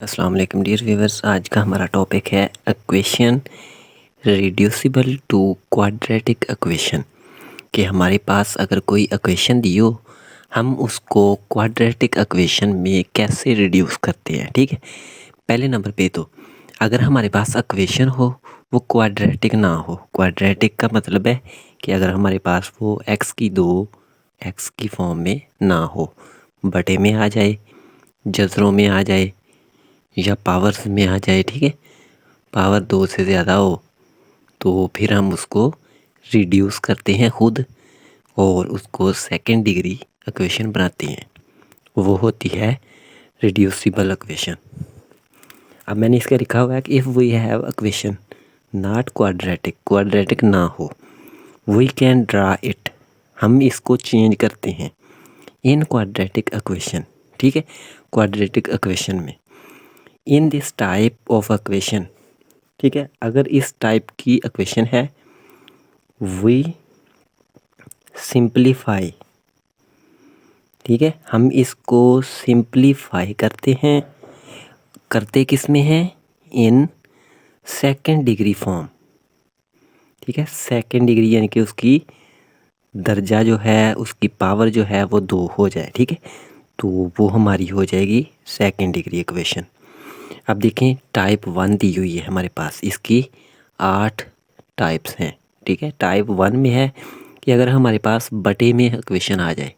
अस्सलाम वालेकुम dear viewers. आज का हमारा टॉपिक है equation reducible to quadratic equation. कि हमारे पास अगर कोई इक्वेशन दी हो, हम उसको क्वाड्रेटिक इक्वेशन में कैसे रिड्यूस करते हैं। ठीक है, पहले नंबर पे तो अगर हमारे पास इक्वेशन हो वो क्वाड्रेटिक ना हो। क्वाड्रेटिक का मतलब है कि अगर हमारे पास वो एक्स की फॉर्म में ना हो, बटे में आ जाए, जज़रों में आ जाए या पावर्स में आ जाए। ठीक है, पावर 2 से ज़्यादा हो तो फिर हम उसको रिड्यूस करते हैं खुद और उसको सेकंड डिग्री इक्वेशन बनाते हैं। वो होती है रिड्यूसिबल इक्वेशन। अब मैंने इसका लिखा हुआ है कि if we have equation not quadratic, quadratic ना हो, वी कैन ड्रा इट, हम इसको चेंज करते हैं इन क्वाड्रेटिक इक्वेशन। ठीक है, क्वाड्रेटिक इक्वेशन में in this type of equation. ठीक है, अगर इस टाइप की इक्वेशन है, वी सिंप्लीफाई। ठीक है, हम इसको सिंप्लीफाई करते हैं। करते किस में है? In second degree form. ठीक है, सेकंड डिग्री यानी कि उसकी दर्जा जो है, उसकी पावर जो है वो 2 हो जाए। ठीक है, तो वो हमारी हो जाएगी सेकंड डिग्री इक्वेशन। अब देखें, टाइप 1 दी हुई है हमारे पास, इसकी 8 टाइप्स हैं। ठीक है, टाइप 1 में है कि अगर हमारे पास बटे में इक्वेशन आ जाए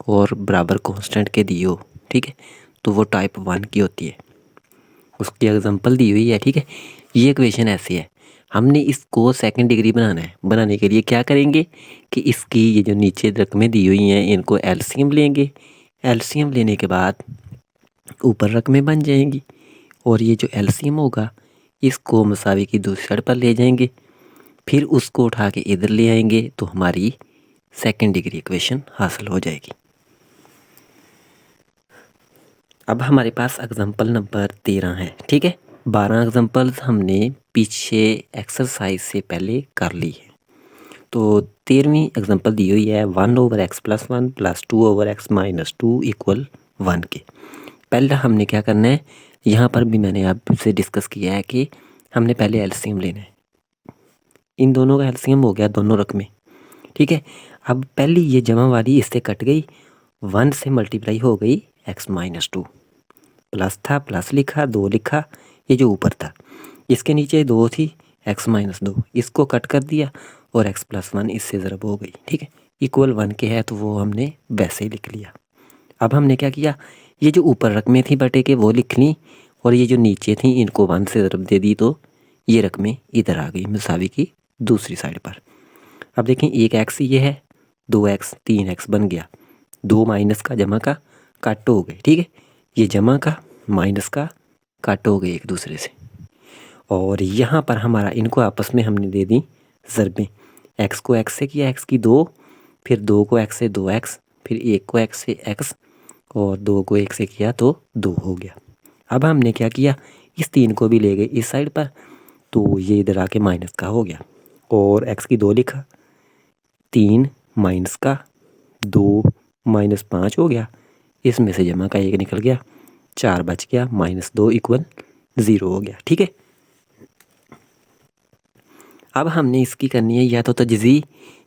और बराबर कांस्टेंट के दी हो, ठीक है, तो वो टाइप 1 की होती है। उसकी एग्जांपल दी हुई है। ठीक है, ये इक्वेशन ऐसी है, हमने इसको सेकंड डिग्री बनाना है। बनाने के लिए क्या करेंगे कि इसकी ये जो नीचे रकमें दी हुई हैं इनको एलसीएम लेंगे। एलसीएम लेने के बाद ऊपर रकमें बन जाएंगी और ये जो एलसीएम होगा इसको मसावी की दूसरी साइड पर ले जाएंगे, फिर उसको उठा के इधर ले आएंगे तो हमारी सेकंड डिग्री इक्वेशन हासिल हो जाएगी। अब हमारे पास एग्जांपल नंबर 13 है। ठीक है, 12 एग्जांपल्स हमने पीछे एक्सरसाइज से पहले कर ली है। तो 13वीं एग्जांपल दी हुई है 1/x+1 + 2/x-2 = 1 के। पहले हमने क्या करना है, यहाँ पर भी मैंने आपसे डिस्कस किया है कि हमने पहले एलसीएम लेना है। इन दोनों का एलसीएम हो गया, दोनों रकमें। ठीक है, अब पहली ये जमा वाली इससे कट गई, 1 से मल्टीप्लाई हो गई x-2। प्लस था, प्लस लिखा, 2 लिखा, ये जो ऊपर था इसके नीचे 2 थी, x-2, इसको कट कर दिया और x+1 इससे ज़रब हो गई। ठीक है, इक्वल 1 के है तो वो हमने वैसे ही लिख लिया। अब हमने क्या किया, ये जो ऊपर रकमें थी बटे के वो लिख ली और ये जो नीचे थी इनको 1 से ज़रब दे दी तो ये रकमें इधर आ गई मसावी की दूसरी साइड पर। अब देखें, 1x ये है, 2x 3x बन गया, 2 माइनस का जमा का काट हो गए। ठीक है, ये जमा का माइनस का काट हो गए एक दूसरे से। और यहाँ पर हमारा इनको आपस में हमने दे दी ज़रबें। x को x से किया, x की 2, फिर 2 को x से 2x, फिर 1 को x से x और 2 को 1 से किया तो 2 हो गया। अब हमने क्या किया, इस 3 को भी ले गए इस साइड पर तो ये इधर आके माइनस का हो गया और x की 2 लिखा, 3 माइनस का 2 -5 हो गया, इसमें से जमा का 1 निकल गया, 4 बच गया, -2 = 0 हो गया। ठीक है, अब हमने इसकी करनी है या तो तजज़ी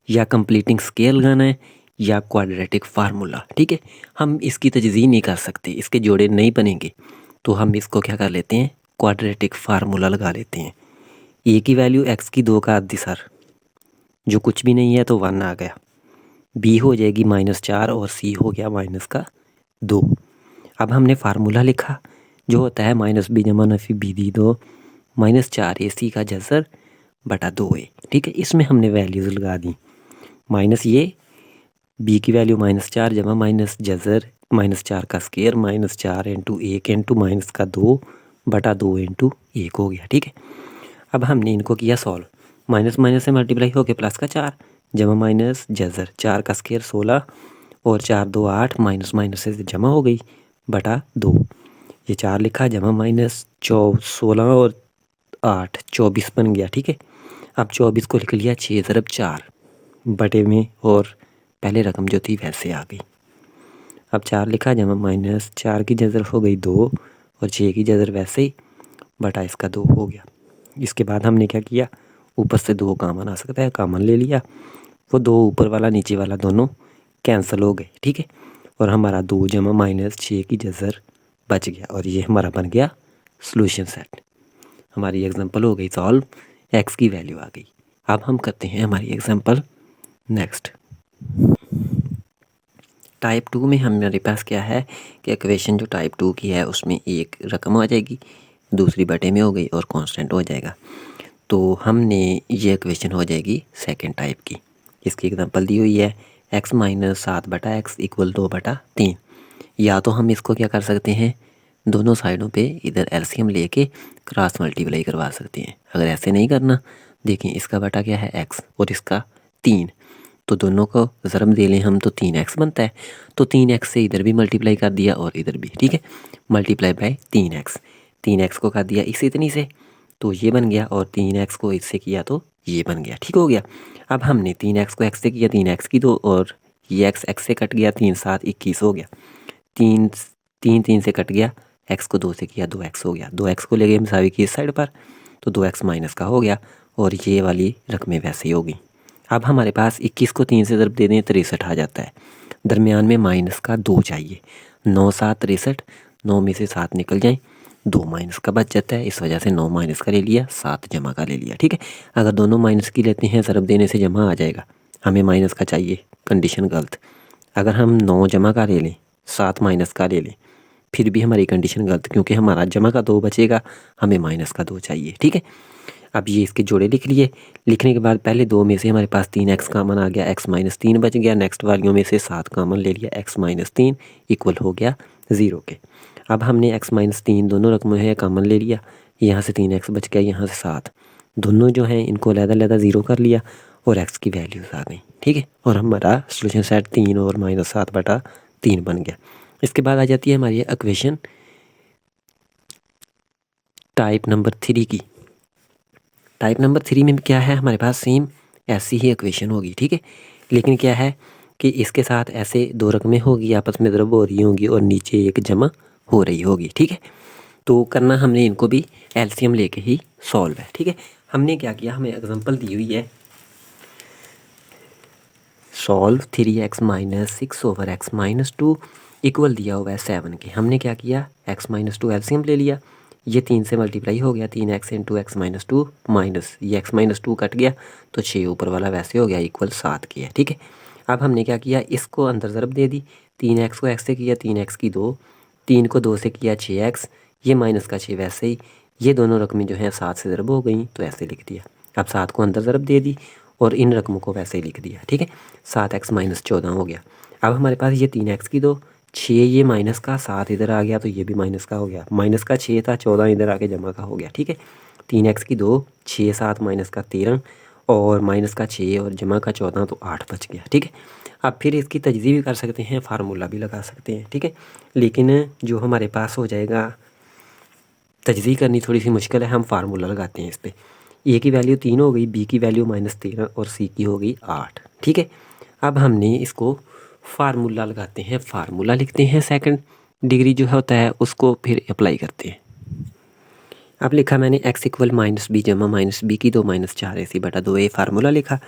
या कंप्लीटिंग स्केल लगाना है या क्वाड्रेटिक फार्मूला। ठीक है, हम इसकी तजज़ी नहीं कर सकते, इसके जोड़े नहीं बनेंगे, तो हम इसको क्या कर लेते हैं, क्वाड्रेटिक फार्मूला लगा लेते हैं। ए की वैल्यू x की 2 का आधी सर, जो कुछ भी नहीं है तो 1 आ गया, बी हो जाएगी -4 और सी हो गया -2। अब हमने फार्मूला लिखा जो होता है -b जमा नफ़ी b दी 2 -4 AC का जज़र बटा 2a। ठीक है, इसमें हमने वैल्यूज़ लगा दी, माइनस ये b की वैल्यू -4 जमा माइनस जज़र -4 का स्केयर -4 इंटू 1 इंटू माइनस का 2 बटा 2 इंटू 1 हो गया। ठीक है, अब हमने इनको किया सॉल्व, माइनस माइनस से मल्टीप्लाई हो गया प्लस का 4 जमा माइनस जज़र 4 का स्केयर 16 और 4 2 8 माइनस माइनस से जमा हो गई बटा 2, ये 4 लिखा जमा माइनस 16 और 8 24 बन गया। ठीक है, अब 24 को लिख लिया 6 × 4 बटे में और पहले रकम जो थी वैसे आ गई। अब 4 लिखा जमा -4 की जज़र हो गई 2 और 6 की जज़र वैसे ही बटा इसका 2 हो गया। इसके बाद हमने क्या किया, ऊपर से 2 कॉमन आ सकता है, कॉमन ले लिया, वो 2 ऊपर वाला नीचे वाला दोनों कैंसिल हो गए, ठीक है। और हमारा 2 जमा माइनस 6 की जज़र बच गया और ये हमारा बन गया सॉल्यूशन सेट। हमारी एग्जांपल हो गई सॉल्व, एक्स की वैल्यू आ गई। अब हम करते हैं हमारी एग्जांपल नेक्स्ट। टाइप 2 में हमारे पास क्या है कि इक्वेशन जो टाइप 2 की है उसमें एक रकम आ जाएगी, दूसरी बटे में हो गई और कांस्टेंट हो जाएगा। तो हमने ये इक्वेशन हो जाएगी सेकंड टाइप की। इसकी एग्जांपल दी हुई है x माइनस 7 बटा एक्स इक्वल 2/3। या तो हम इसको क्या कर सकते हैं, दोनों साइडों पे इधर एलसीएम लेके क्रॉस मल्टीप्लाई करवा सकते हैं। अगर ऐसे नहीं करना, देखें इसका बटा क्या है x और इसका 3, तो दोनों को ज़रब दे लें हम तो 3x बनता है। तो 3x से इधर भी मल्टीप्लाई कर दिया और इधर भी, ठीक है, मल्टीप्लाई बाय 3x। 3x को कर दिया इस इतनी से तो ये बन गया, और 3x को इससे किया तो ये बन गया, ठीक हो गया। अब हमने 3x को x से किया, 3x की 2, और ये x से कट गया, 3 7 21 हो गया। 3 3 से कट गया, x को 2 से किया 2x हो गया। 2x को ले गए मसावी की इस साइड पर तो 2x माइनस का हो गया, और ये वाली रकमें वैसे ही होगी। अब हमारे पास 21 को 3 से ज़रब दे दें 63 आ जाता है। दरमियान में माइनस का 2 चाहिए। 9 7 63, 9 में से 7 निकल जाए, 2 माइनस का बच जाता है, इस वजह से 9 माइनस का ले लिया, 7 जमा का ले लिया, ठीक है। अगर दोनों माइनस की लेते हैं ज़रब देने से जमा आ जाएगा, हमें माइनस का चाहिए, कंडीशन गलत। अगर हम 9 जमा का ले लें 7 माइनस का ले लें, फिर भी हमारी कंडीशन गलत, क्योंकि हमारा जमा का 2 बचेगा, हमें माइनस का 2 चाहिए, ठीक है। अब ये इसके जोड़े लिख लिए। लिखने के बाद पहले 2 में से हमारे पास 3x कॉमन आ गया, x माइनस 3 बच गया। नेक्स्ट वालियों में से 7 कॉमन ले लिया, x माइनस 3 इक्वल हो गया 0 के। अब हमने x माइनस 3 दोनों रकमों है कॉमन ले लिया, यहाँ से 3x बच गया, यहाँ से 7, दोनों जो हैं इनको अलग-अलग 0 कर लिया और x की वैल्यूज़ आ गई, ठीक है। और हमारा सोल्यूशन सेट 3 और माइनस 7/3 बन गया। इसके बाद आ जाती है हमारी इक्वेशन टाइप नंबर 3 की। टाइप नंबर 3 में क्या है, हमारे पास सेम ऐसी ही इक्वेशन होगी, ठीक है। लेकिन क्या है कि इसके साथ ऐसे 2 रकमें होगी, आपस में ज़रब हो रही होंगी और नीचे एक जमा हो रही होगी, ठीक है। तो करना हमने इनको भी एलसीएम लेके ही सॉल्व है, ठीक है। हमने क्या किया, हमें एग्जांपल दी हुई है solve 3x minus 6 over x minus 2 equal दिया हुआ है 7 के। हमने क्या किया, x माइनस 2 एलसीएम ले लिया, ये 3 से मल्टीप्लाई हो गया, 3x into x minus 2 minus ये x माइनस 2 कट गया तो 6 ऊपर वाला वैसे हो गया इक्वल 7 किया, ठीक है। अब हमने क्या किया, इसको अंदर ज़रब दे दी, 3x को x से किया, 3x की 2, 3 को 2 से किया 6x, ये माइनस का 6 वैसे ही, ये दोनों रकमें जो हैं 7 से ज़रब हो गई तो ऐसे लिख दिया। अब 7 को अंदर ज़रब दे दी और इन रकमों को वैसे ही लिख दिया, ठीक है। 7x माइनस 14 हो गया। अब हमारे पास ये 3x की 2, 6 ये माइनस का, 7 इधर आ गया तो ये भी माइनस का हो गया, माइनस का 6 था, 14 इधर आके जमा का हो गया, ठीक है। 3x की 2, 6 7 माइनस का 13 और माइनस का 6 और जमा का 14 तो 8 बच गया, ठीक है। अब फिर इसकी तजज़ीह भी कर सकते हैं, फार्मूला भी लगा सकते हैं, ठीक है। लेकिन जो हमारे पास हो जाएगा, तजज़ीह करनी थोड़ी सी मुश्किल है, हम फार्मूला लगाते हैं इस पर। ए की वैल्यू 3 हो गई, बी की वैल्यू -13 और सी की हो गई 8, ठीक है। अब हमने इसको फार्मूला लगाते हैं, फार्मूला लिखते हैं, सेकंड डिग्री जो होता है उसको फिर अप्लाई करते हैं। अब लिखा मैंने x इक्वल माइनस बी जमा माइनस बी की 2 माइनस 4ac/2 ए फार्मूला लिखा।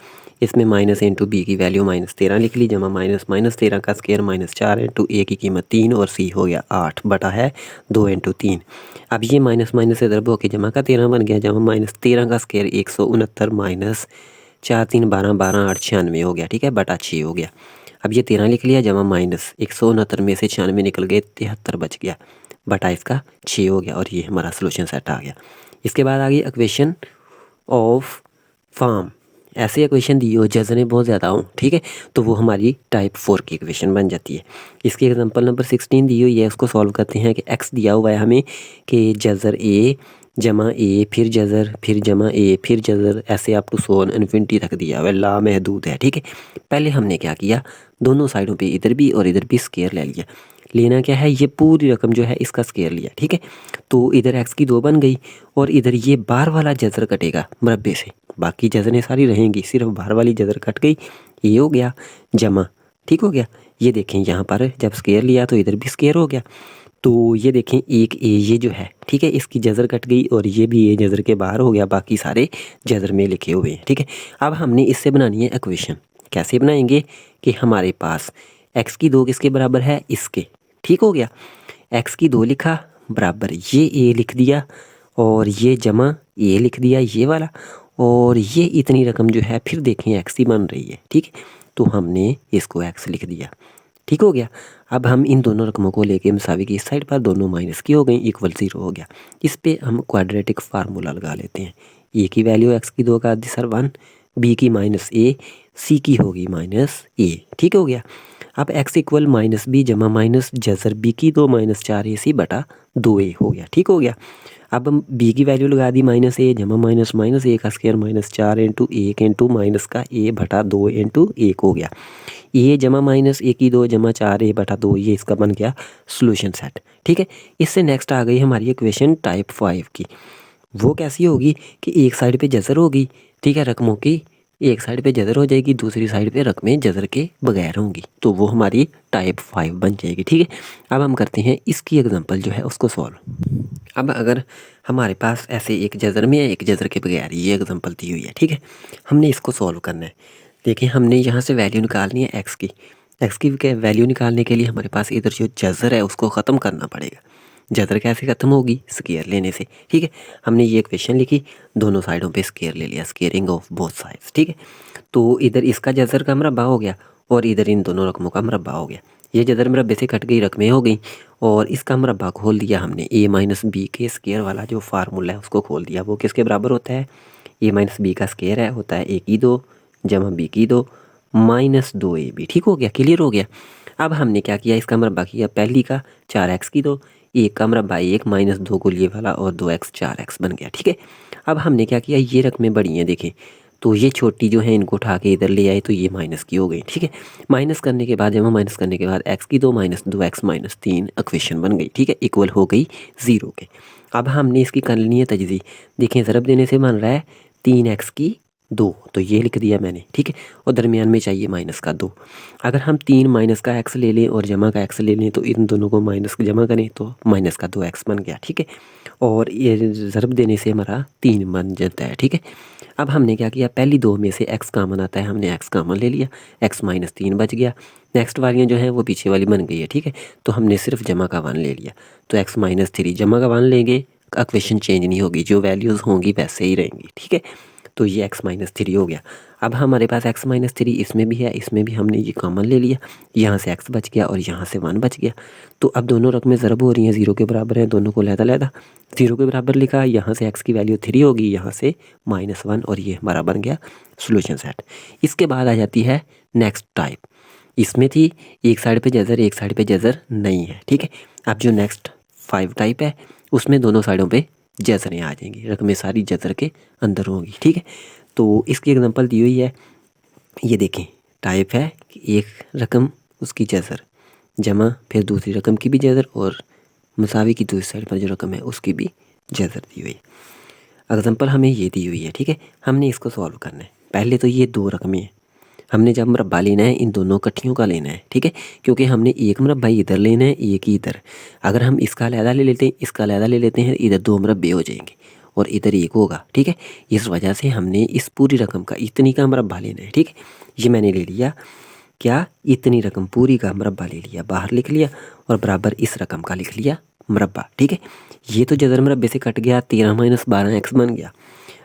इसमें माइनस इंटू बी की वैल्यू -13 लिख ली, जमा माइनस -13 का स्क्वायर -4 इंटू ए की कीमत 3 और सी हो गया 8 बटा है 2 इंटू 3। अब ये माइनस माइनस से ज़रब होकर जमा का 13 बन गया, जमा -13 का स्क्वायर 169 माइनस 4 3 12 12 8 96 हो गया, ठीक है, बटा 6 हो गया। अब ये 13 लिख लिया, जमा माइनस 169 में से 96 निकल गए, 73 बच गया, बटा इसका 6 हो गया, और ये हमारा सोल्यूशन सेट आ गया। इसके बाद आ गई इक्वेशन ऑफ फॉर्म। ऐसे इक्वेशन दी हो जज़रें बहुत ज़्यादा हों, ठीक है, तो वो हमारी टाइप 4 की इक्वेशन बन जाती है। इसकी एग्जांपल नंबर 16 दी हुई है, उसको सॉल्व करते हैं कि x दिया हुआ है हमें कि जज़र a जमा a फिर जज़र फिर जमा a फिर जज़र ऐसे अप टू सोन इन्फिनिटी तक दिया हुआ है, लामहदूद है, ठीक है। पहले हमने क्या किया, दोनों साइडों पे इधर भी और इधर भी स्क्वायर ले लिया। लेना क्या है, ये पूरी रकम जो है इसका स्क्वायर लिया, ठीक है। तो इधर x की 2 बन गई और इधर ये बाहर वाला जज़र कटेगा मुरब्बे से, बाकी जज़रें सारी रहेंगी, सिर्फ बाहर वाली जज़र कट गई, ये हो गया जमा, ठीक हो गया। ये देखें यहाँ पर जब स्क्वायर लिया तो इधर भी स्क्वायर हो गया, तो ये देखें एक ए ये जो है, ठीक है, इसकी जज़र कट गई और ये भी ए जज़र के बाहर हो गया, बाकी सारे जज़र में लिखे हुए हैं, ठीक है। अब हमने इससे बनानी है इक्वेशन। कैसे बनाएंगे कि हमारे पास x की 2 किसके बराबर है, इसके, ठीक हो गया। x की 2 लिखा बराबर ये ए लिख दिया और ये जमा ए लिख दिया ये वाला, और ये इतनी रकम जो है फिर देखें x ही बन रही है, ठीक है, तो हमने इसको x लिख दिया, ठीक हो गया। अब हम इन दोनों रकमों को लेके मसावी की इस साइड पर दोनों माइनस की हो गई, इक्वल 0 हो गया। इस पे हम क्वाड्रेटिक फार्मूला लगा लेते हैं। ए की वैल्यू x की 2 का आधी सर 1, बी की माइनस ए, सी की होगी माइनस ए, ठीक हो गया। अब x इक्वल माइनस बी जमा माइनस जजर बी की 2 माइनस 4ac बटा 2a हो गया, ठीक हो गया। अब हम b की वैल्यू लगा दी माइनस ए जमा माइनस माइनस ए का square minus 4 into 1 into minus का a बटा 2 इंटू 1 हो गया। ए जमा माइनस ए की 2 जमा 4a बटा 2, ये इसका बन गया सोल्यूशन सेट, ठीक है। इससे नेक्स्ट आ गई हमारी इक्वेशन टाइप 5 की। वो कैसी होगी कि एक साइड पे जज़र होगी, ठीक है, रकमों की एक साइड पे जज़र हो जाएगी, दूसरी साइड पे रकमें जज़र के बगैर होंगी, तो वो हमारी टाइप 5 बन जाएगी, ठीक है। अब हम करते हैं इसकी एग्जांपल जो है उसको सॉल्व। अब अगर हमारे पास ऐसे एक जज़र में है एक जज़र के बगैर, ये एग्जांपल दी हुई है, ठीक है, हमने इसको सॉल्व करना है। देखिए हमने यहाँ से वैल्यू निकालनी है एक्स की वैल्यू निकालने के लिए हमारे पास इधर जो जज़र है उसको ख़त्म करना पड़ेगा। जज़र कैसे ख़त्म होगी, स्क्वायर लेने से, ठीक है। हमने ये इक्वेशन लिखी, दोनों साइडों पे स्क्वायर ले लिया, स्क्वायरिंग ऑफ बोथ साइड्स, ठीक है। तो इधर इसका जज़र का मरबा हो गया और इधर इन दोनों रकमों का मरबा हो गया। ये जज़र मरबे से कट गई, रकमें हो गई, और इसका मरबा खोल दिया हमने। ए माइनस बी के स्क्वायर वाला जो फार्मूला है उसको खोल दिया। वो किसके बराबर होता है, ए माइनस बी का स्क्वायर है, होता है ए की 2 जमा बी की 2 माइनस 2ab, ठीक हो गया, क्लियर हो गया। अब हमने क्या किया, इसका मरबा किया पहली का 4x की 2, एक का मरबा 1 माइनस 2 को लिए वाला और 2x 4x बन गया, ठीक है। अब हमने क्या किया, ये रकमें बड़ी हैं देखें, तो ये छोटी जो है इनको उठा के इधर ले आए तो ये माइनस की हो गई, ठीक है। माइनस करने के बाद जमा माइनस करने के बाद x की 2 माइनस 2x माइनस 3 इक्वेशन बन गई, ठीक है, इक्वल हो गई 0 के। अब हमने इसकी कर लेनी है तजज़ी। देखें ज़रब देने से बन रहा है 3x की 2, तो ये लिख दिया मैंने, ठीक है, और दरमियान में चाहिए माइनस का 2। अगर हम 3 माइनस का x ले लें और जमा का x ले लें तो इन दोनों को माइनस जमा करें तो माइनस का 2x बन गया, ठीक है, और ये ज़रब देने से हमारा 3 बन जाता है, ठीक है। अब हमने क्या किया, पहली 2 में से x कामन आता है, हमने x कामन ले लिया, x माइनस 3 बच गया। नेक्स्ट वालियाँ जो हैं वो पीछे वाली बन गई है, ठीक है, तो हमने सिर्फ जमा का 1 ले लिया, तो x माइनस 3 जमा का 1 लेंगे, इक्वेशन चेंज नहीं होगी, जो वैल्यूज़ होंगी वैसे ही रहेंगी, ठीक है। तो ये x माइनस 3 हो गया। अब हमारे पास x माइनस 3 इसमें भी है, इसमें भी हमने ये कॉमन ले लिया, यहाँ से x बच गया और यहाँ से 1 बच गया। तो अब दोनों रकमें ज़रब हो रही हैं, 0 के बराबर हैं, दोनों को लहदा 0 के बराबर लिखा, यहाँ से x की वैल्यू 3 होगी, यहाँ से -1, और ये हमारा बन गया सोल्यूशन सेट। इसके बाद आ जाती है नेक्स्ट टाइप। इसमें थी एक साइड पे जज़र एक साइड पे जज़र नहीं है, ठीक है। अब जो नेक्स्ट 5 टाइप है उसमें दोनों साइडों पे जज़रें आ जाएंगी, रकमें सारी जज़र के अंदर होंगी, ठीक है। तो इसकी एग्जांपल दी हुई है, ये देखें, टाइप है कि एक रकम उसकी जज़र जमा फिर दूसरी रकम की भी जज़र और मसावी की दूसरी साइड पर जो रकम है उसकी भी जज़र दी हुई है। एग्जांपल हमें ये दी हुई है, ठीक है, हमने इसको सॉल्व करना है। पहले तो ये 2 रकमें हैं, हमने जब मरबा लेना है इन दोनों कट्ठियों का लेना है, ठीक है, क्योंकि हमने एक मरबा इधर लेना है एक ही इधर। अगर हम इसका अलहदा ले लेते हैं इसका अलहदा ले लेते हैं, इधर 2 मरबे हो जाएंगे और इधर 1 होगा, ठीक है। इस वजह से हमने इस पूरी रकम का इतनी का मरबा लेना है, ठीक है। ये मैंने ले लिया क्या, इतनी रकम पूरी का मरबा ले लिया, बाहर लिख लिया, और बराबर इस रकम का लिख लिया मरबा, ठीक है। ये तो जज़र मरबे से कट गया, 13 माइनस 12x बन गया।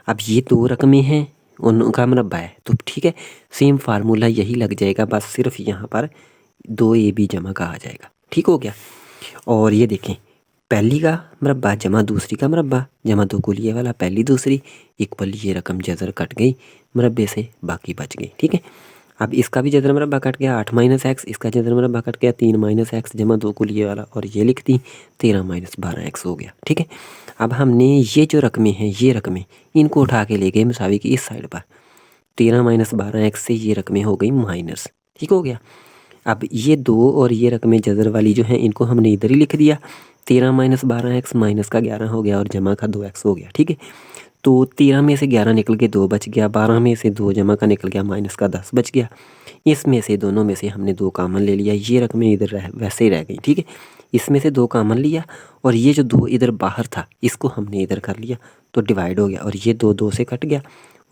अब ये 2 रकमें हैं उनका मरबा है, तो ठीक है, सेम फार्मूला यही लग जाएगा, बस सिर्फ यहाँ पर 2ab जमा का आ जाएगा, ठीक हो गया। और ये देखें, पहली का मरबा जमा दूसरी का मरबा जमा 2 को लिए वाला पहली दूसरी इक्वल, ये रकम जज़र कट गई मरबे से, बाकी बच गई, ठीक है। अब इसका भी जज़र मरबा कट गया 8 माइनस एक्स, इसका जज़र मरबा कट गया 3 माइनस एक्स जमा 2 को लिए वाला, और ये लिख दी 13 माइनस 12x हो गया, ठीक है। अब हमने ये जो रकमें हैं ये रकमें इनको उठा के ले गए मसावी की इस साइड पर, 13 माइनस 12x से ये रकमें हो गई माइनस, ठीक हो गया। अब ये 2 और ये रकमें जज़र वाली जो हैं इनको हमने इधर ही लिख दिया, 13 माइनस 12x माइनस का 11 हो गया और जमा का 2x हो गया, ठीक है। तो 13 में से 11 निकल के 2 बच गया, 12 में से 2 जमा का निकल गया माइनस का 10 बच गया। इसमें से दोनों में से हमने 2 कामन ले लिया, ये रकमें इधर वैसे ही रह गई, ठीक है। इसमें से 2 कॉमन लिया और ये जो 2 इधर बाहर था इसको हमने इधर कर लिया तो डिवाइड हो गया और ये 2 2 से कट गया।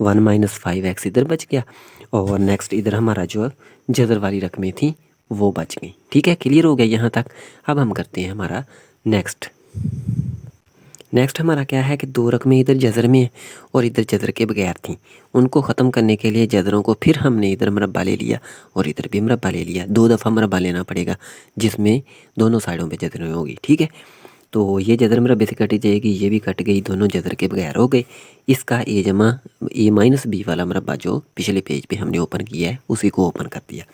1 - 5x इधर बच गया और नेक्स्ट इधर हमारा जो जदर वाली रकमें थी वो बच गई। ठीक है, क्लियर हो गया यहाँ तक। अब हम करते हैं हमारा नेक्स्ट हमारा क्या है कि 2 रकमें इधर जज़र में और इधर जज़र के बगैर थी। उनको ख़त्म करने के लिए जज़रों को फिर हमने इधर मुरब्बा ले लिया और इधर भी मुरब्बा ले लिया। 2 दफ़ा मुरब्बा लेना पड़ेगा जिसमें दोनों साइडों पे जज़रें होगी। ठीक है, तो ये जज़र मुरब्बे से कटी जाएगी, ये भी कट गई, दोनों जज़र के बगैर हो गए। इसका a-b वाला मुरब्बा जो पिछले पेज पे हमने ओपन किया है उसी को ओपन कर दिया।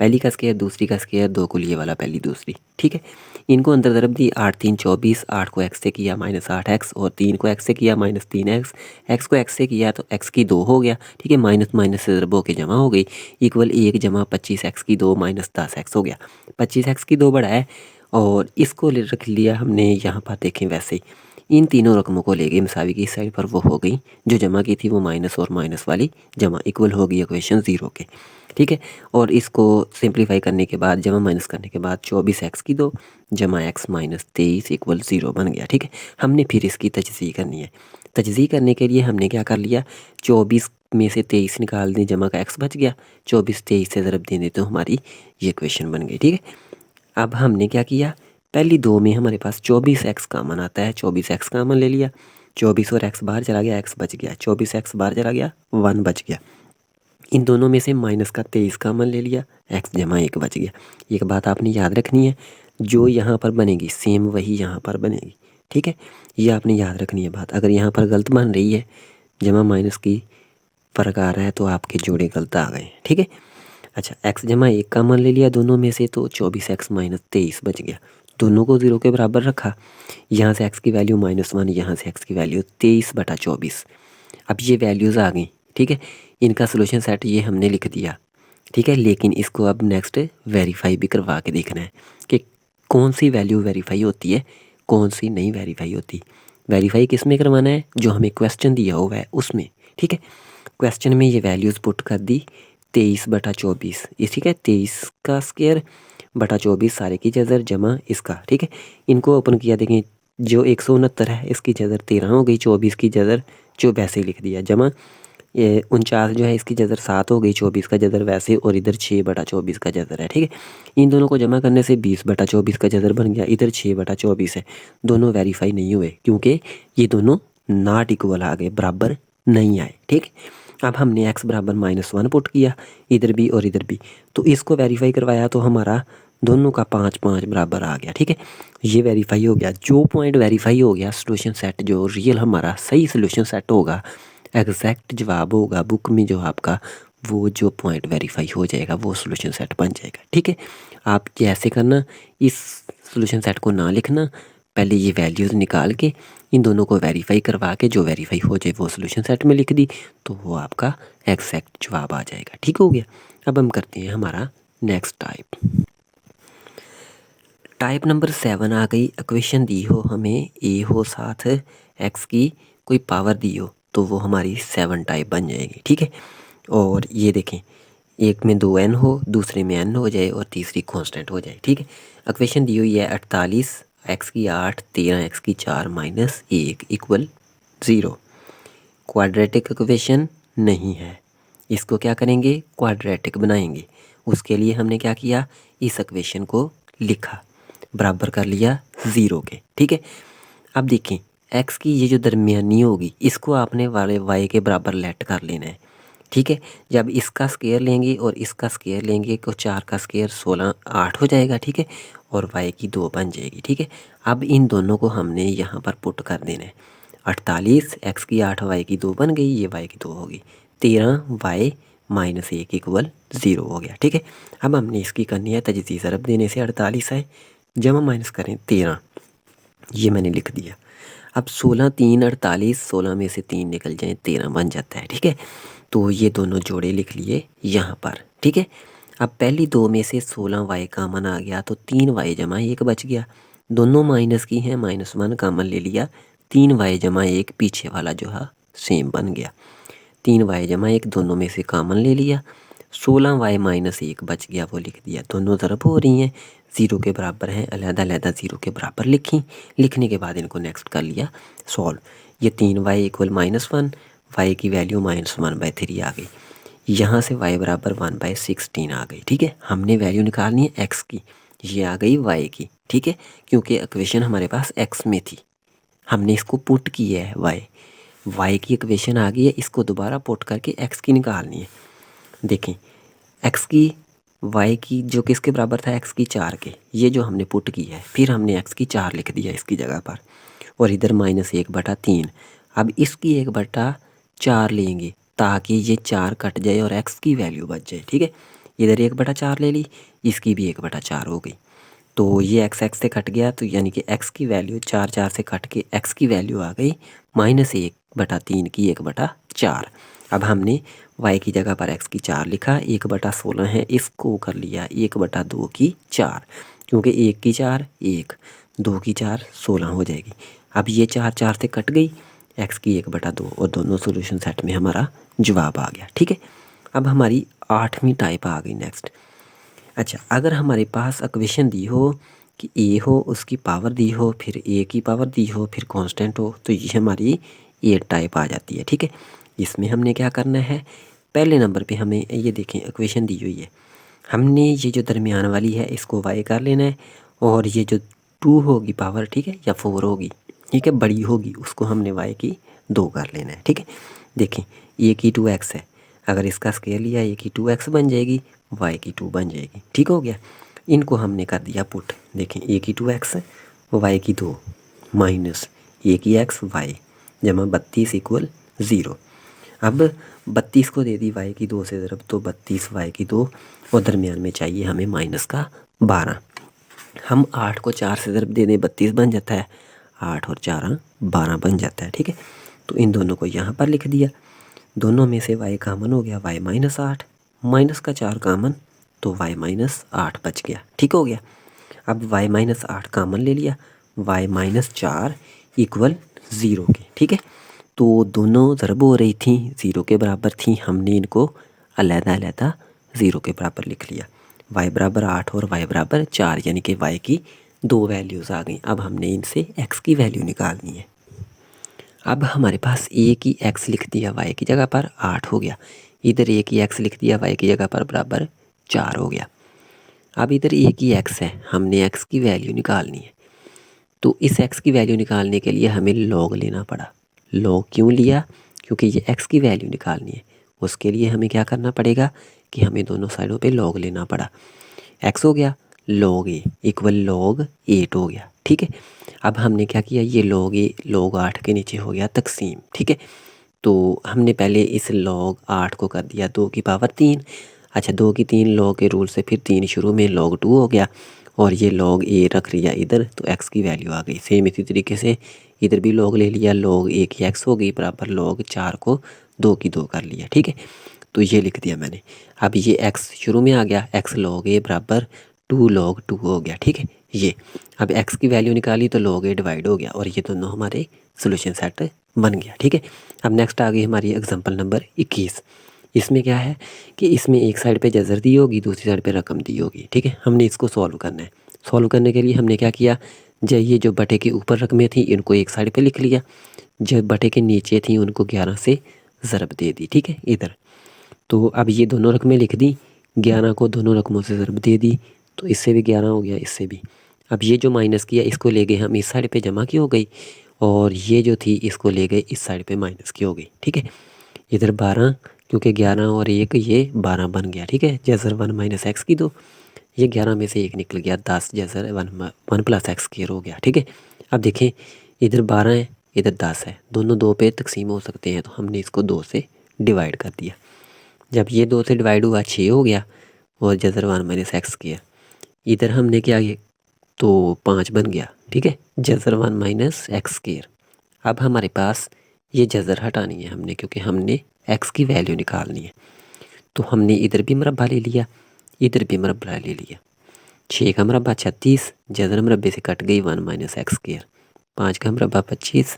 पहली का स्क्वायर, दूसरी का स्क्वायर, 2 को लिए वाला पहली दूसरी। ठीक है, इनको अंदर तरफ दी 8 3 24, 8 को x से किया -8x और 3 को x से किया -3x। x को x से किया तो x की 2 हो गया। ठीक है, माइनस माइनस से ज़रब के जमा हो गई इक्वल 1 जमा 25x की 2 - 10x हो गया। 25x की 2 बड़ा है और इसको रख लिया हमने यहाँ पर। देखें वैसे ही इन तीनों रकमों को ले गए मसावी की साइड पर, वो हो गई जो जमा की थी वो माइनस और माइनस वाली जमा इक्वल हो गई इक्वेशन 0 के। ठीक है, और इसको सिंप्लीफाई करने के बाद जमा माइनस करने के बाद 24x की 2 जमा x - 23 इक्वल 0 बन गया। ठीक है, हमने फिर इसकी तजज़ी करनी है। तजज़ी करने के लिए हमने क्या कर लिया, 24 में से 23 निकाल दें, जमा का x बच गया, 24 23 से ज़रब दे दें तो हमारी ये इक्वेशन बन गई। ठीक है, अब हमने क्या किया, पहली 2 में हमारे पास 24x कॉमन आता है, 24x कॉमन ले लिया, 24 और x बाहर चला गया, x बच गया, 24x बाहर चला गया, 1 बच गया। इन दोनों में से माइनस का 23 कॉमन ले लिया, x जमा 1 बच गया। एक बात आपने याद रखनी है, जो यहाँ पर बनेगी सेम वही यहाँ पर बनेगी। ठीक है, ये आपने याद रखनी है बात। अगर यहाँ पर गलत बन रही है, जमा माइनस की फ़र्क आ रहा है तो आपके जोड़े गलत आ गए। ठीक है, अच्छा, x जमा 1 कॉमन ले लिया दोनों में से तो 24x - 23 बच गया। दोनों को 0 के बराबर रखा, यहाँ से x की वैल्यू -1, यहाँ से x की वैल्यू 23/24। अब ये वैल्यूज़ आ गई। ठीक है, इनका सोल्यूशन सेट ये हमने लिख दिया। ठीक है, लेकिन इसको अब नेक्स्ट वेरीफाई भी करवा के देखना है कि कौन सी वैल्यू वेरीफाई होती है, कौन सी नहीं वेरीफाई होती। वेरीफाई किस में करवाना है, जो हमें क्वेश्चन दिया हुआ है उसमें। ठीक है, क्वेश्चन में ये वैल्यूज़ पुट कर दी 23/24। ठीक है, 23 का स्क्वायर बटा 24 सारे की जज़र जमा इसका। ठीक है, इनको ओपन किया, देखें जो 169 है इसकी जज़र 13 हो गई, 24 की जज़र जो वैसे ही लिख दिया, जमा ये 49 जो है इसकी जज़र 7 हो गई, 24 का जज़र वैसे और इधर 6/24 का जज़र है। ठीक है, इन दोनों को जमा करने से 20/24 का जज़र बन गया, इधर 6/24 है। दोनों वेरीफाई नहीं हुए क्योंकि ये दोनों नॉट इक्वल आ गए, बराबर नहीं आए। ठीक है, अब हमने x बराबर -1 पुट किया इधर भी और इधर भी, तो इसको वेरीफाई करवाया तो हमारा दोनों का 5 5 बराबर आ गया। ठीक है, ये वेरीफाई हो गया। जो पॉइंट वेरीफाई हो गया, सोल्यूशन सेट जो रियल हमारा सही सोल्यूशन सेट होगा, एग्जैक्ट जवाब होगा बुक में जो आपका, वो जो पॉइंट वेरीफाई हो जाएगा वो सोल्यूशन सेट बन जाएगा। ठीक है, आप कैसे करना, इस सोल्यूशन सेट को ना लिखना, पहले ये वैल्यूज़ निकाल के इन दोनों को वेरीफाई करवा के जो वेरीफाई हो जाए वो सोल्यूशन सेट में लिख दी तो वो आपका एग्जैक्ट जवाब आ जाएगा। ठीक हो गया। अब हम करते हैं हमारा नेक्स्ट टाइप नंबर 7 आ गई। इक्वेशन दी हो हमें, ए हो साथ एक्स की कोई पावर दी हो तो वो हमारी 7 टाइप बन जाएगी। ठीक है, और ये देखें एक में 2n हो, दूसरे में n हो जाए और तीसरी कांस्टेंट हो जाए। ठीक है, इक्वेशन दी हुई है 48 x की 8 13 x की 4 -1 इक्वल 0। क्वाड्रेटिक इक्वेशन नहीं है, इसको क्या करेंगे, क्वाड्रेटिक बनाएंगे। उसके लिए हमने क्या किया, इस इक्वेशन को लिखा, बराबर कर लिया 0 के। ठीक है, अब देखें x की ये जो दरमियानी होगी इसको आपने वाले y के बराबर लेट कर लेना है। ठीक है, जब इसका स्क्वायर लेंगे और इसका स्क्वायर लेंगे तो 4 का स्क्वायर 16 8 हो जाएगा। ठीक है, और y की 2 बन जाएगी। ठीक है, अब इन दोनों को हमने यहाँ पर पुट कर देना है। 48 x की 8 y की 2 बन गई, ये y की 2 होगी, 13 y -1 इक्वल 0 हो गया। ठीक है, अब हमने इसकी करनी है तजज़ी। ज़रब देने से 48 है, जमा माइनस करें 13, ये मैंने लिख दिया। अब 16 3 48, 16 में से 3 निकल जाए 13 बन जाता है। ठीक है, तो ये दोनों जोड़े लिख लिए यहाँ पर। ठीक है, अब पहली 2 में से 16 y कॉमन आ गया तो 3 y जमा 1 बच गया। दोनों माइनस की हैं, -1 कॉमन ले लिया, 3 y जमा 1 पीछे वाला जो है सेम बन गया। 3 y जमा 1 दोनों में से कॉमन ले लिया, 16 y -1 बच गया, वो लिख दिया। दोनों तरफ हो रही हैं, ज़ीरो के बराबर हैं, अलग-अलग ज़ीरो के बराबर लिखी। लिखने के बाद इनको नेक्स्ट कर लिया सॉल्व। ये 3y इक्वल -1, y की वैल्यू -1/3 आ गई। यहाँ से y बराबर 1/16 आ गई। ठीक है, हमने वैल्यू निकालनी है x की, ये आ गई y की। ठीक है, क्योंकि इक्वेशन हमारे पास x में थी, हमने इसको पुट किया है y की इक्वेशन आ गई है, इसको दोबारा पुट करके x की निकालनी है। देखें x की y की जो किसके बराबर था, x की 4 के, ये जो हमने पुट किया है, फिर हमने x की 4 लिख दिया इसकी जगह पर, और इधर -1/3। अब इसकी 1/4 लेंगे ताकि ये 4 कट जाए और x की वैल्यू बच जाए। ठीक है, इधर 1/4 ले ली, इसकी भी 1/4 हो गई, तो ये x से कट गया, तो यानी कि x की वैल्यू 4 से कट के x की वैल्यू आ गई -1/3 की 1/4। अब हमने y की जगह पर x की 4 लिखा, 1/16 है, इसको कर लिया 1/2 की 4, क्योंकि 1 की 4 1, 2 की 4 16 हो जाएगी। अब ये 4 से कट गई, x की 1/2, और दोनों सोल्यूशन सेट में हमारा जवाब आ गया। ठीक है, अब हमारी 8वीं टाइप आ गई नेक्स्ट। अच्छा, अगर हमारे पास इक्वेशन दी हो कि a हो, उसकी पावर दी हो, फिर a की पावर दी हो, फिर कांस्टेंट हो, तो ये हमारी 8 टाइप आ जाती है। ठीक है, इसमें हमने क्या करना है, पहले नंबर पे हमें ये देखें इक्वेशन दी हुई है, हमने ये जो दरमियान वाली है इसको y कर लेना है, और ये जो 2 होगी पावर, ठीक है, या 4 होगी, ठीक है, बड़ी होगी, उसको हमने y की 2 कर लेना है। ठीक है, देखें a की 2x है, अगर इसका स्केयर लिया a की 2x बन जाएगी, y की 2 बन जाएगी। ठीक हो गया, इनको हमने कर दिया पुट। देखें a की 2x है, y की 2 माइनस a की x y जमा 32 इक्वल 0। अब 32 को दे दी y की 2 से ज़रब, तो 32 y की 2, और दरमियान में चाहिए हमें -12। हम 8 को 4 से ज़रब दे दें, 32 बन जाता है, 8 और 4 12 बन जाता है। ठीक है, तो इन दोनों को यहाँ पर लिख दिया, दोनों में से y कामन हो गया, y -8, माइनस का 4 कामन, तो y -8 बच गया। ठीक हो गया, अब y -8 कामन ले लिया, y -4 इक्वल 0 के। ठीक है, तो दोनों ज़रब हो रही थी, 0 के बराबर थी, हमने इनको अलग-अलग 0 के बराबर लिख लिया, y बराबर 8 और y बराबर 4, यानी कि y की 2 वैल्यूज़ आ गई। अब हमने इनसे x की वैल्यू निकालनी है। अब हमारे पास a की x लिख दिया, y की जगह पर 8 हो गया, इधर a की x लिख दिया, y की जगह पर बराबर 4 हो गया। अब इधर a की x है, हमने x की वैल्यू निकालनी है, तो इस x की वैल्यू निकालने के लिए हमें log लेना पड़ा। log क्यों लिया, क्योंकि ये x की वैल्यू निकालनी है, उसके लिए हमें क्या करना पड़ेगा कि हमें दोनों साइडों पे log लेना पड़ा। x हो गया log a इक्वल log 8 हो गया। ठीक है, अब हमने क्या किया, ये log a log 8 के नीचे हो गया तकसीम। ठीक है, तो हमने पहले इस log 8 को कर दिया 2 की पावर 3। अच्छा, 2 की 3 log के रूल से फिर 3 शुरू में log 2 हो गया, और ये log a रख लिया इधर, तो x की वैल्यू आ गई। सेम इसी तरीके से इधर भी log ले लिया, log a की x हो गई बराबर log 4 को 2 की 2 कर लिया। ठीक है, तो ये लिख दिया मैंने। अब ये x शुरू में आ गया, x log a बराबर 2 log 2 हो गया। ठीक है, ये अब x की वैल्यू निकाली तो log a डिवाइड हो गया, और ये दोनों हमारे सोल्यूशन सेट बन गया। ठीक है, अब नेक्स्ट आ गई हमारी एग्जांपल नंबर 21। इसमें क्या है कि इसमें एक साइड पे जज़र दी होगी, दूसरी साइड पे रकम दी होगी। ठीक है, हमने इसको सॉल्व करना है। सॉल्व करने के लिए हमने क्या किया, ये जो बटे के ऊपर रकमें थी इनको एक साइड पे लिख लिया, जो बटे के नीचे थी उनको 11 से ज़रब दे दी। ठीक है, इधर तो अब ये दोनों रकमें लिख दी, 11 को दोनों रकमों से ज़रब दे दी, तो इससे भी 11 हो गया, इससे भी। अब ये जो माइनस किया इसको ले गए हम इस साइड पे जमा की हो गई, और ये जो थी इसको ले गए इस साइड पे माइनस की हो गई। ठीक है, इधर 12, क्योंकि 11 और 1 ये 12 बन गया। ठीक है, जैसर 1 माइनस एक्स की 2, ये 11 में से 1 निकल गया, 10 जैसर 1 प्लस एक्स स्क्वायर हो गया। ठीक है, अब देखें इधर 12 है, इधर 10 है, दोनों 2 पे तकसीम हो सकते हैं, तो हमने इसको 2 से डिवाइड कर दिया। जब ये 2 से डिवाइड हुआ 6 हो गया, और जज़र 1 माइनस एक्स किया, इधर हमने क्या किया, तो 5 बन गया। ठीक है, जज़र 1 माइनस एक्स स्क्वायर। अब हमारे पास ये जज़र हटानी है हमने, क्योंकि हमने x की वैल्यू निकालनी है, तो हमने इधर भी मरबा ले लिया, इधर भी मरबा ले लिया। 6 का मरबा 36, जज़र मरबे से कट गई 1 माइनस एक्स स्क्वायर, 5 का मरबा 25,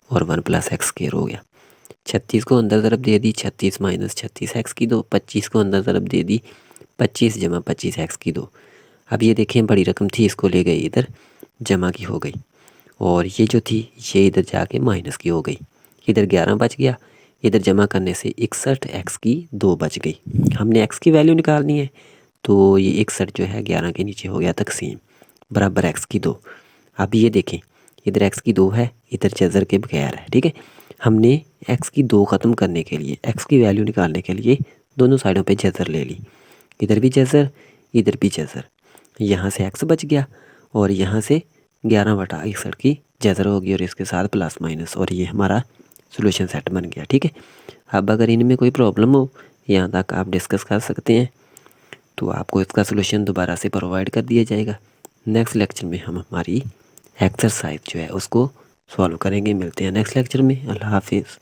और 1 प्लस एक्स स्क्वायर हो गया। 36 को अंदर ज़रब दे दी, 36 माइनस 36 एक्स की 2, 25 को अंदर ज़रब दे दी, 25 जमा 25 एक्स की 2। अब ये देखें बड़ी रकम थी, इसको ले गए इधर, जमा की हो गई, और ये जो थी ये इधर जाके माइनस की हो गई। इधर 11 बच गया, इधर जमा करने से 61 एक्स की 2 बच गई। हमने एक्स की वैल्यू निकालनी है, तो ये 61 जो है 11 के नीचे हो गया तकसीम बराबर एक्स की 2। अब ये देखें इधर एक्स की 2 है, इधर जज़र के बगैर है, ठीक है। हमने एक्स की 2 ख़त्म करने के लिए, एक्स की वैल्यू निकालने के लिए दोनों साइडों पे जज़र ले ली, इधर भी जज़र इधर भी जज़र। यहाँ से एक्स बच गया और यहाँ से 11/61 की जज़र होगी और इसके साथ प्लस माइनस, और ये हमारा सॉल्यूशन सेट बन गया, ठीक है। अब अगर इनमें कोई प्रॉब्लम हो यहाँ तक आप डिस्कस कर सकते हैं, तो आपको इसका सॉल्यूशन दोबारा से प्रोवाइड कर दिया जाएगा। नेक्स्ट लेक्चर में हम हमारी एक्सरसाइज जो है उसको सॉल्व करेंगे। मिलते हैं नेक्स्ट लेक्चर में। अल्लाह हाफिज़।